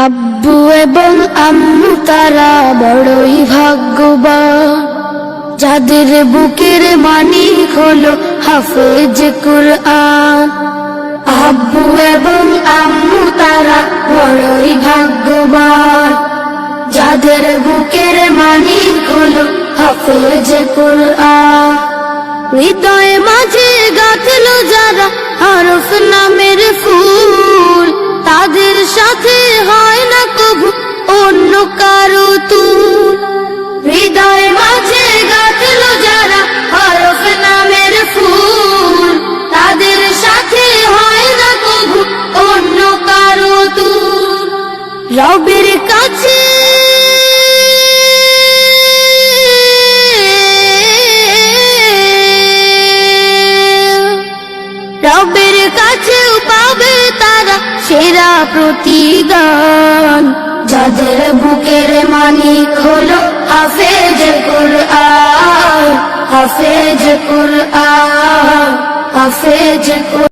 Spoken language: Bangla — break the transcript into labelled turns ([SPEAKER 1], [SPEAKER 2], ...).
[SPEAKER 1] আব্বু এবং আম্মু তারা বড়ই ভাগ্যবান, যাদের বুকের মানিক হলো হাফেজ কুরআন। আব্বু এবং আম্মু তারা বড়ই ভাগ্যবান, যাদের বুকের মানিক হলো হাফেজ কুরআন। হৃদয় মাঝে গাঁথলো যারা হরফ নামের ফুল, তাদের সাথে হয় না কবু অন্য কারো তুল। হৃদয় মাঝে গাঁথলো যারা হরফ নামের ফুল, তাদের সাথে হয় না কবু অন্য কারো তুল। রবের কাছে রবের কাছেও পাবে তারা সেরা প্রতিদান, যাদের বুকের মানিক হলো হাফেজ কুরআন, হাফেজ কুরআন, হাফেজ কুরআন।